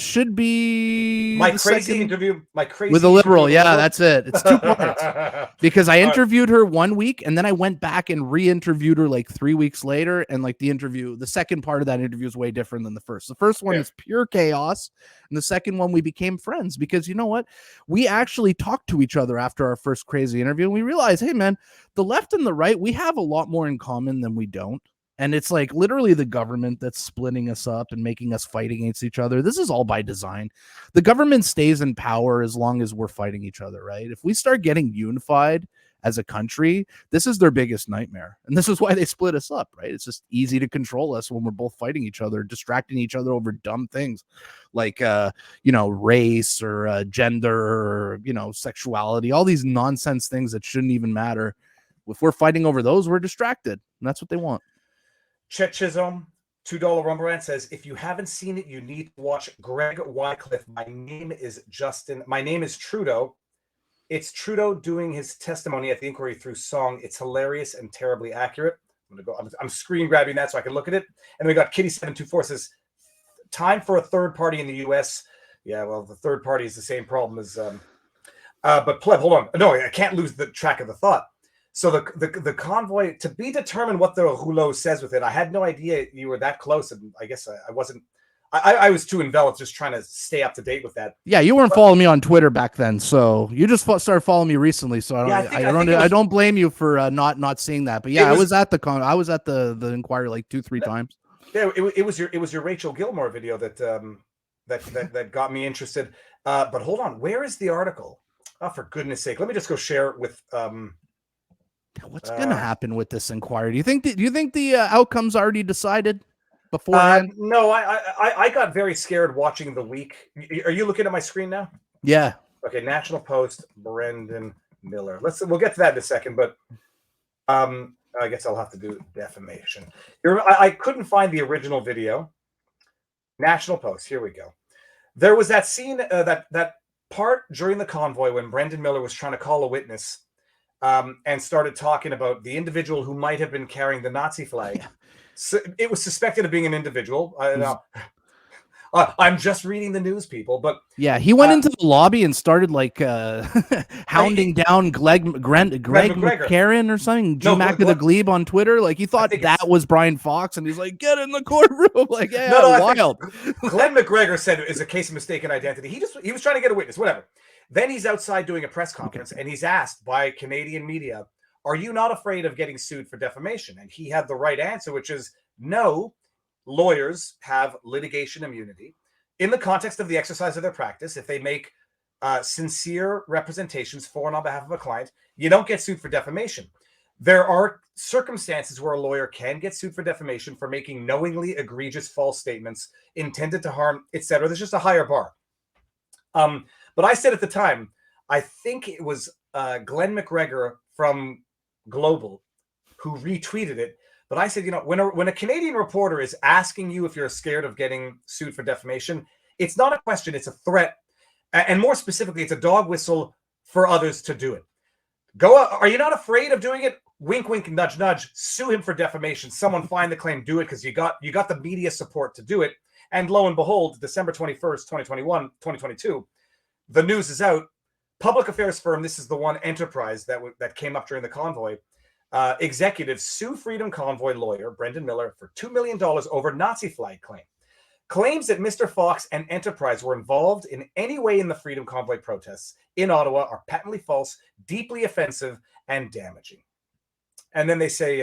should be my crazy interview. My crazy with a liberal. Yeah, that's it. It's 2 parts because I interviewed her 1 week and then I went back and re-interviewed her like 3 weeks later. And like the second part of that interview is way different than the first. The first one is pure chaos, and the second one we became friends because you know what? We actually talked to each other after our first crazy interview, and we realized, hey man, the left and the right, we have a lot more in common than we don't. And it's like literally the government that's splitting us up and making us fight against each other. This is all by design. The government stays in power as long as we're fighting each other, right? If we start getting unified as a country, this is their biggest nightmare. And this is why they split us up, right? It's just easy to control us when we're both fighting each other, distracting each other over dumb things like, race or gender or, sexuality, all these nonsense things that shouldn't even matter. If we're fighting over those, we're distracted. And that's what they want. Chet Chisholm, $2 Rumbrand says, if you haven't seen it, you need to watch Greg Wycliffe. My name is Justin. My name is Trudeau. It's Trudeau doing his testimony at the inquiry through song. It's hilarious and terribly accurate. I'm screen grabbing that so I can look at it. And we got Kitty724 says, time for a third party in the U.S. Yeah, well, the third party is the same problem as, but Pleb, hold on. No, I can't lose the track of the thought. So the convoy, to be determined what the rouleau says with it, I had no idea you were that close, and I guess I wasn't. I was too enveloped just trying to stay up to date with that. Yeah, you weren't following me on Twitter back then, so you just started following me recently. So I don't blame you for not seeing that. But yeah, I was at the inquiry like 2-3 times. Yeah, it was your Rachel Gilmore video that got me interested. But hold on, where is the article? Oh, for goodness sake, let me just go share it with. What's going to happen with this inquiry? Do you think the outcome's already decided beforehand? No, I got very scared watching the week. Are you looking at my screen now? Yeah. Okay, National Post, Brendan Miller. We'll get to that in a second, but I guess I'll have to do defamation. I couldn't find the original video. National Post. Here we go. There was that scene, that part during the convoy when Brendan Miller was trying to call a witness. And started talking about the individual who might have been carrying the Nazi flag. Yeah. So it was suspected of being an individual. I don't know. I'm just reading the news, people. But yeah, he went into the lobby and started like hounding down Greg McCarran or something. G-Mac of the Glebe on Twitter. Like he thought that was Brian Fox, and he's like, "Get in the courtroom!" Like, yeah, wild. Glenn McGregor said it is a case of mistaken identity. He was trying to get a witness, whatever. Then he's outside doing a press conference, and he's asked by Canadian media, are you not afraid of getting sued for defamation? And he had the right answer, which is no, lawyers have litigation immunity. In the context of the exercise of their practice, if they make sincere representations for and on behalf of a client, you don't get sued for defamation. There are circumstances where a lawyer can get sued for defamation for making knowingly egregious false statements intended to harm, etc. There's just a higher bar. But I said at the time, I think it was Glenn McGregor from Global who retweeted it. But I said, when a Canadian reporter is asking you if you're scared of getting sued for defamation, it's not a question, it's a threat. And more specifically, it's a dog whistle for others to do it. Are you not afraid of doing it? Wink, wink, nudge, nudge. Sue him for defamation. Someone find the claim, do it, because you got the media support to do it. And lo and behold, December 21st, 2022, the news is out. Public affairs firm, this is the one Enterprise that came up during the convoy. Executives sue Freedom Convoy lawyer Brendan Miller for $2 million over Nazi flag claim. Claims that Mr. Fox and Enterprise were involved in any way in the Freedom Convoy protests in Ottawa are patently false, deeply offensive, and damaging. And then they say,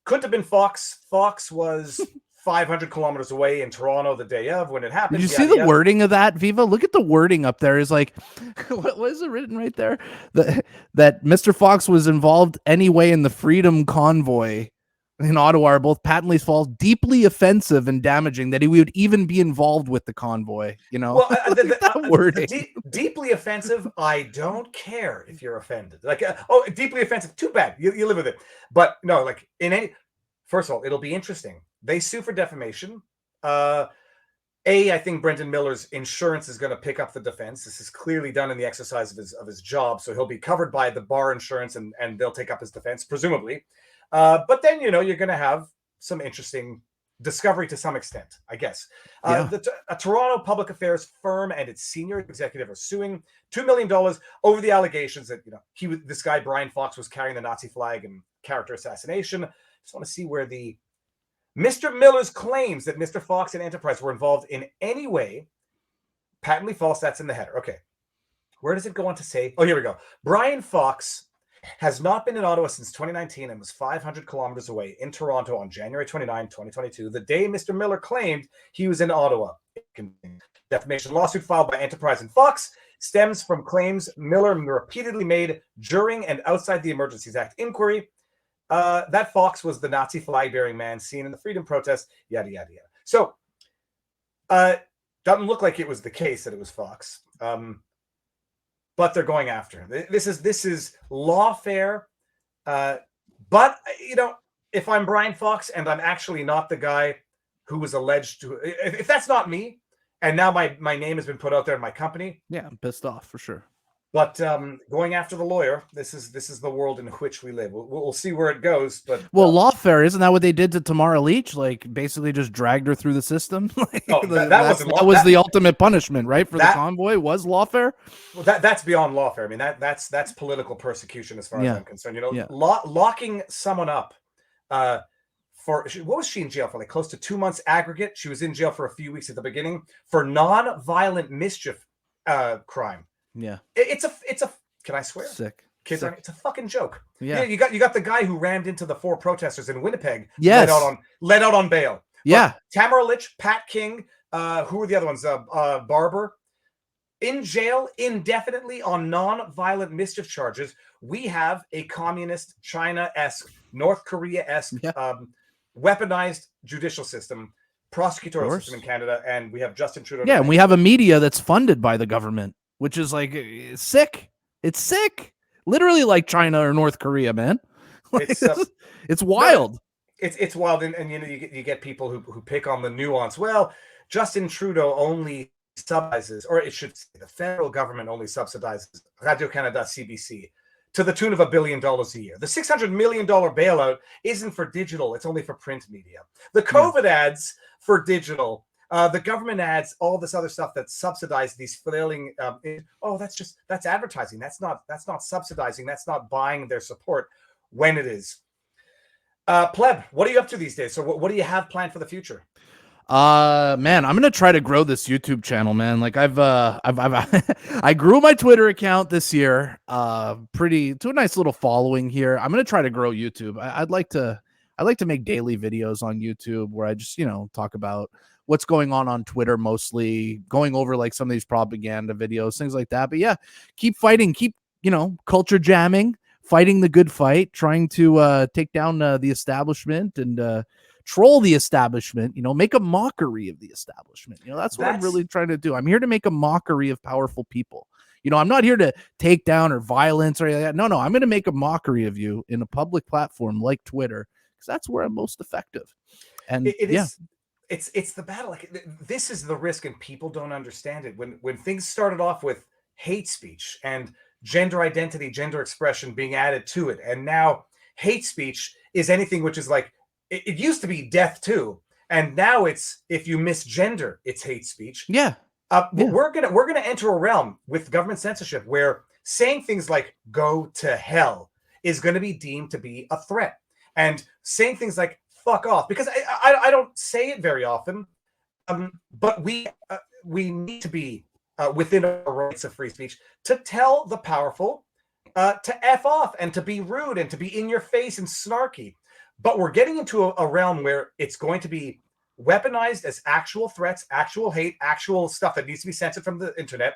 couldn't have been Fox. Fox was 500 kilometers away in Toronto the day of when it happened. Did you see the wording of that, Viva? Look at the wording up there. Is like, what is it written right there? That Mr. Fox was involved anyway in the Freedom Convoy in Ottawa are both patently false, deeply offensive and damaging. That he would even be involved with the convoy. You know, well, that wording. Deeply offensive. I don't care if you're offended. Like, deeply offensive. Too bad. You live with it. But no, like first of all, it'll be interesting. They sue for defamation. I think Brendan Miller's insurance is going to pick up the defense. This is clearly done in the exercise of his job, so he'll be covered by the bar insurance, and they'll take up his defense, presumably. But then, you're going to have some interesting discovery to some extent, I guess. A Toronto public affairs firm and its senior executive are suing $2 million over the allegations that this guy Brian Fox was carrying the Nazi flag and character assassination. Just want to see where Mr. Miller's claims that Mr. Fox and Enterprise were involved in any way patently false. That's in the header. Okay. Where does it go on to say? Oh, here we go. Brian Fox has not been in Ottawa since 2019 and was 500 kilometers away in Toronto on January 29, 2022, the day Mr. Miller claimed he was in Ottawa. Defamation lawsuit filed by Enterprise and Fox stems from claims Miller repeatedly made during and outside the Emergencies Act inquiry. That Fox was the Nazi flag-bearing man seen in the freedom protest, yada, yada, yada. So, doesn't look like it was the case that it was Fox, but they're going after him. This is lawfare. But, if I'm Brian Fox and I'm actually not the guy who was alleged to, if that's not me, and now my name has been put out there in my company. Yeah, I'm pissed off for sure. But going after the lawyer, this is the world in which we live. We'll see where it goes. But lawfare, isn't that what they did to Tamara Leach? Like, basically just dragged her through the system. That was the ultimate punishment, right? For the convoy was lawfare. Well, that's beyond lawfare. I mean, that's political persecution as far as I'm concerned. Locking someone up for what was she in jail for? Like close to 2 months aggregate. She was in jail for a few weeks at the beginning for non-violent mischief crime. Yeah, it's a. Can I swear? Sick. Kids, it's a fucking joke. Yeah, you got the guy who rammed into the 4 protesters in Winnipeg. Yes, let out on bail. Yeah, but Tamara Litch, Pat King, who were the other ones? Barber, in jail indefinitely on non-violent mischief charges. We have a communist, China-esque, North Korea-esque, weaponized judicial system, prosecutorial system in Canada, and we have Justin Trudeau. Yeah, and we have a media that's funded by the government, which is like sick. It's sick. Literally like China or North Korea, man. Like, it's wild. It's wild. And you get people who pick on the nuance. Well, Justin Trudeau only subsidizes, or it should say the federal government only subsidizes Radio-Canada CBC to the tune of $1 billion a year. The $600 million bailout isn't for digital. It's only for print media. The COVID ads for digital, the government ads, all this other stuff that subsidize these flailing. That's advertising. That's not subsidizing. That's not buying their support when it is. Pleb, what are you up to these days? So what do you have planned for the future? Man, I'm gonna try to grow this YouTube channel, man. Like I've I grew my Twitter account this year, to a nice little following here. I'm gonna try to grow YouTube. I'd like to make daily videos on YouTube where I just talk about what's going on Twitter, mostly going over like some of these propaganda videos, things like that. But yeah, keep fighting, keep culture jamming, fighting the good fight, trying to take down the establishment and troll the establishment, make a mockery of the establishment. That's what I'm really trying to do. I'm here to make a mockery of powerful people. I'm not here to take down or violence or anything like that. No, I'm going to make a mockery of you in a public platform like Twitter, because that's where I'm most effective. And it's the battle. Like, this is the risk, and people don't understand it. When things started off with hate speech and gender identity, gender expression being added to it, and now hate speech is anything which is like, it used to be death too, and now it's, if you misgender, it's hate speech. Yeah. We're gonna enter a realm with government censorship where saying things like "go to hell" is going to be deemed to be a threat, and saying things like "fuck off," because I don't say it very often, but we need to be within our rights of free speech to tell the powerful to F off and to be rude and to be in your face and snarky. But we're getting into a realm where it's going to be weaponized as actual threats, actual hate, actual stuff that needs to be censored from the internet,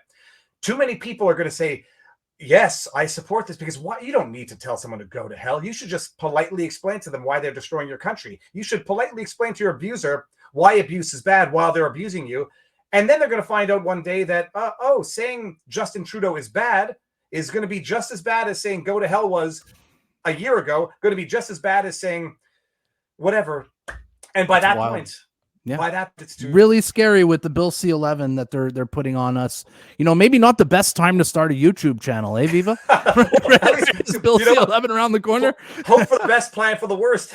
too many people are going to say, yes, I support this, because why? You don't need to tell someone to go to hell. You should just politely explain to them why they're destroying your country. You should politely explain to your abuser why abuse is bad while they're abusing you. And then they're going to find out one day that, saying Justin Trudeau is bad is going to be just as bad as saying go to hell was a year ago, going to be just as bad as saying whatever. And by that point, by that, it's too really scary with the Bill C-11 that they're putting on us. Maybe not the best time to start a YouTube channel, eh, Viva? Is Bill C-11 around the corner? Hope for the best, plan for the worst.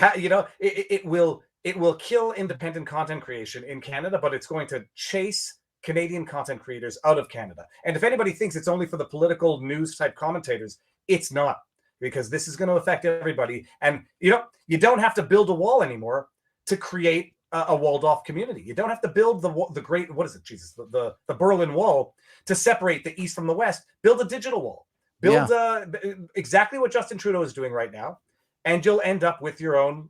It will kill independent content creation in Canada, but it's going to chase Canadian content creators out of Canada. And if anybody thinks it's only for the political news type commentators, it's not, because this is going to affect everybody. And you don't have to build a wall anymore to create a walled off community. You don't have to build the great, what is it, Jesus, the Berlin Wall to separate the East from the West. Build a digital wall. Build exactly what Justin Trudeau is doing right now, and you'll end up with your own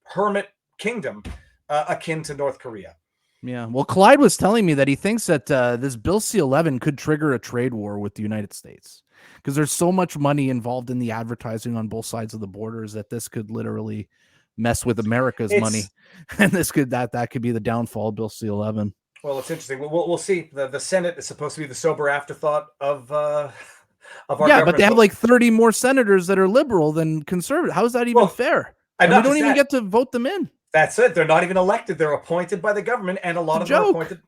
hermit kingdom akin to North Korea. Yeah. Well, Clyde was telling me that he thinks that this Bill C-11 could trigger a trade war with the United States, because there's so much money involved in the advertising on both sides of the borders that this could literally mess with America's money, and that could be the downfall of Bill C-11. Well, it's interesting. We'll see. The Senate is supposed to be the sober afterthought of our government. But they have like 30 more senators that are liberal than conservative. How is that even fair? And we don't even get to vote them in. That's it. They're not even elected. They're appointed by the government, and a lot of them are appointed.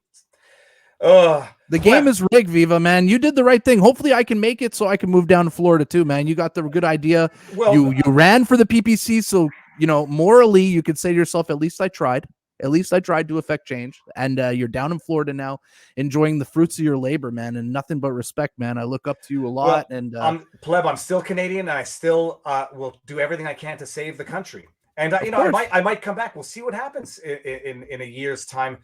The game is rigged, Viva, man. You did the right thing. Hopefully I can make it so I can move down to Florida too, man. You got the good idea. Well, you ran for the PPC, so morally you could say to yourself, at least I tried. At least I tried to affect change. And you're down in Florida now, enjoying the fruits of your labor, man, and nothing but respect, man. I look up to you a lot. Pleb, I'm still Canadian, and I still will do everything I can to save the country. And I might come back. We'll see what happens in a year's time.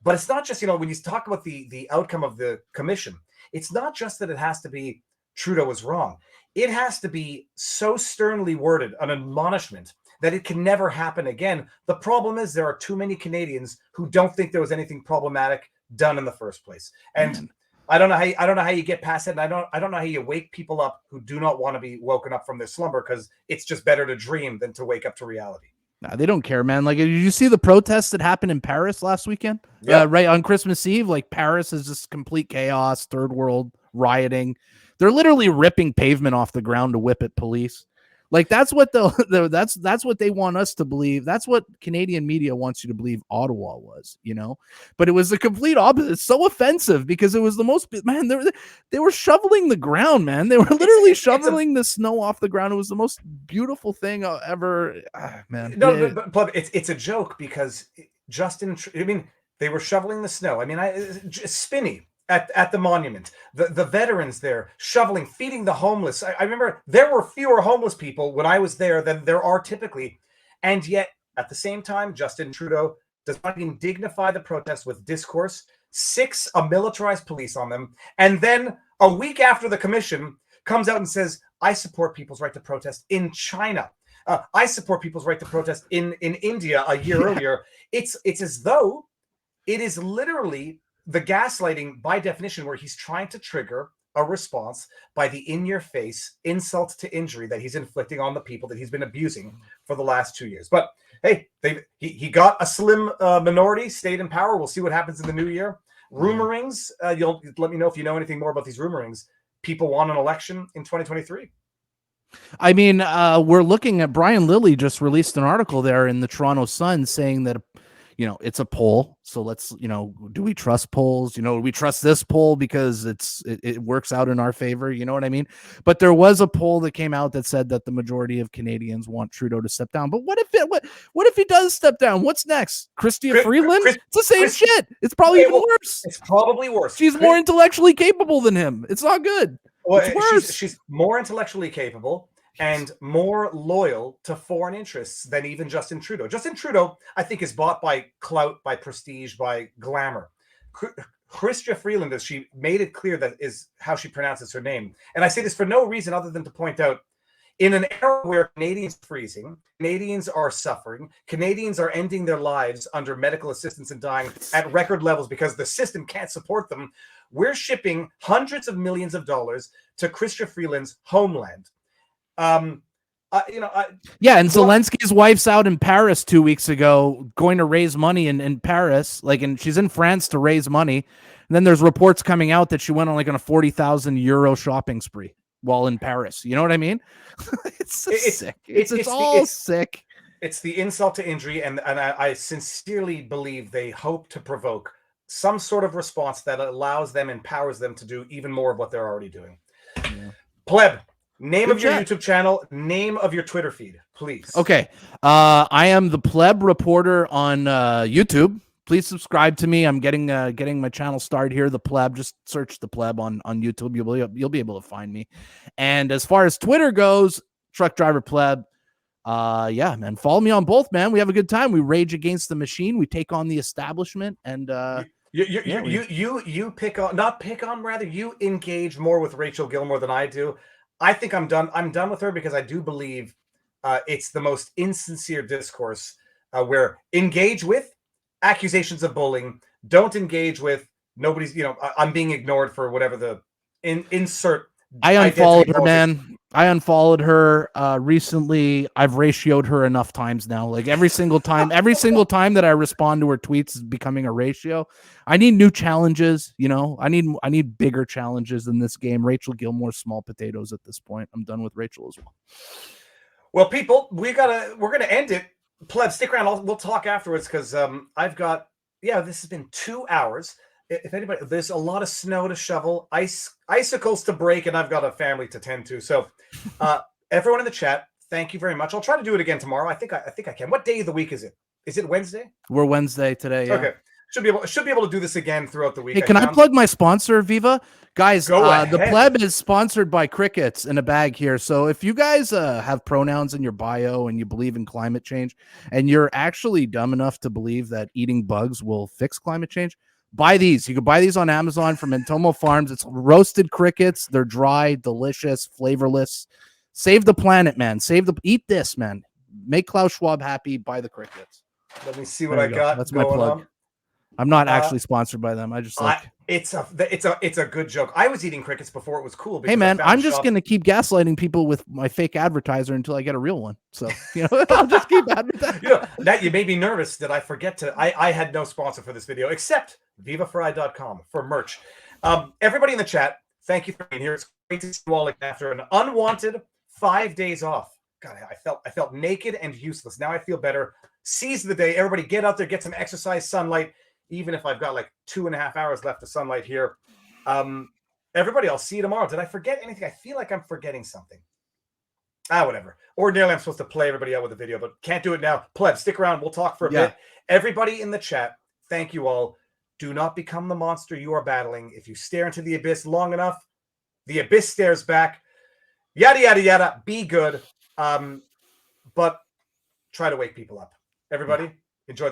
But it's not just, when you talk about the outcome of the commission, it's not just that it has to be Trudeau was wrong. It has to be so sternly worded, an admonishment, that it can never happen again. The problem is there are too many Canadians who don't think there was anything problematic done in the first place. And I don't know how you get past it. And I don't know how you wake people up who do not want to be woken up from their slumber, because it's just better to dream than to wake up to reality. Nah, they don't care, man. Like, did you see the protests that happened in Paris last weekend? Yeah. Right on Christmas Eve. Like, Paris is just complete chaos, third world rioting. They're literally ripping pavement off the ground to whip at police. Like, that's what that's what they want us to believe. That's what Canadian media wants you to believe Ottawa was, But it was the complete opposite. It's so offensive, because it was the most, man, they were shoveling the ground, man. They were literally shoveling the snow off the ground. It was the most beautiful thing ever, man. No, but it's a joke, because they were shoveling the snow. Spinney at the monument, the veterans there shoveling, feeding the homeless. I remember there were fewer homeless people when I was there than there are typically, and yet at the same time, Justin Trudeau does not even dignify the protest with discourse, a militarized police on them, and then a week after the commission comes out and says, I support people's right to protest in China. I support people's right to protest in India a year earlier. It's as though it is literally the gaslighting by definition, where he's trying to trigger a response by the in-your-face insult to injury that he's inflicting on the people that he's been abusing for the last 2 years. But hey, he got a slim minority, stayed in power. We'll see what happens in the new year. Rumorings, you'll let me know if you know anything more about these rumorings. People want an election in 2023. We're looking at Brian Lilly just released an article there in the Toronto Sun saying that it's a poll. So let's, do we trust polls? Do we trust this poll because it works out in our favor? You know what I mean? But there was a poll that came out that said that the majority of Canadians want Trudeau to step down. But what if he does step down? What's next? Chrystia Freeland? It's the same shit. It's probably even worse. It's probably worse. She's more intellectually capable than him. It's not good. Well, it's worse. She's more intellectually capable and more loyal to foreign interests than even Justin Trudeau. Justin Trudeau, I think, is bought by clout, by prestige, by glamour. Chrystia Freeland, as she made it clear, that is how she pronounces her name. And I say this for no reason other than to point out, In an era where Canadians are freezing, Canadians are suffering, Canadians are ending their lives under medical assistance and dying at record levels because the system can't support them, we're shipping hundreds of millions of dollars to Chrystia Freeland's homeland. Yeah, and Zelensky's wife's out in Paris 2 weeks ago going to raise money in Paris, and she's in France to raise money. And then there's reports coming out that she went on a 40,000 euro shopping spree while in Paris. You know what I mean? It's sick. It's all sick. It's the insult to injury, and I sincerely believe they hope to provoke some sort of response that allows them, empowers them to do even more of what they're already doing. Yeah. Pleb, name of your YouTube channel, name of your Twitter feed, please. Okay. I am the Pleb Reporter on YouTube. Please subscribe to me. I'm getting my channel started here, the Pleb. Just search the Pleb on YouTube. You'll be able to find me. And as far as Twitter goes, Truck Driver Pleb. Yeah, man. Follow me on both, man. We have a good time. We rage against the machine. We take on the establishment, and you engage more with Rachel Gilmore than I do. I think I'm done with her because I do believe it's the most insincere discourse where engage with accusations of bullying, don't engage with nobody's, I'm being ignored for whatever the insert. I unfollowed her, man. I unfollowed her recently. I've ratioed her enough times now. Like every single time that I respond to her tweets is becoming a ratio. I need new challenges, I need bigger challenges in this game. Rachel Gilmore's small potatoes at this point. I'm done with Rachel as well. Well, people, we're gonna end it. Pleb, stick around. We'll talk afterwards because this has been 2 hours. If anybody, there's a lot of snow to shovel, icicles to break, and I've got a family to tend to. So, everyone in the chat, thank you very much. I'll try to do it again tomorrow. I think I can. What day of the week is it? Is it Wednesday? We're Wednesday today. Yeah. Okay. Should be able to do this again throughout the week. Hey, can I plug my sponsor, Viva? Guys, the Pleb is sponsored by Crickets in a bag here. So if you guys have pronouns in your bio and you believe in climate change and you're actually dumb enough to believe that eating bugs will fix climate change, buy these. You can buy these on Amazon from Entomo Farms. It's roasted crickets. They're dry, delicious, flavorless. Save the planet, man. Eat this, man. Make Klaus Schwab happy. Buy the crickets. Let me see what I got. That's my plug. I'm not actually sponsored by them. I just it's a good joke. I was eating crickets before it was cool. Hey man, I'm just gonna keep gaslighting people with my fake advertiser until I get a real one. So I'll just keep advertising. That you made me nervous that I forget to. I had no sponsor for this video except VivaFrei.com for merch. Everybody in the chat, thank you for being here. It's great to see you all after an unwanted 5 days off. God, I felt naked and useless. Now I feel better. Seize the day. Everybody get out there, get some exercise, sunlight. Even if I've got like 2.5 hours left of sunlight here. Everybody, I'll see you tomorrow. Did I forget anything? I feel like I'm forgetting something. Whatever. Ordinarily, I'm supposed to play everybody out with a video, but can't do it now. Pleb, stick around. We'll talk for a bit. Everybody in the chat, thank you all. Do not become the monster you are battling. If you stare into the abyss long enough, the abyss stares back. Yada, yada, yada. Be good. But try to wake people up. Everybody, enjoy the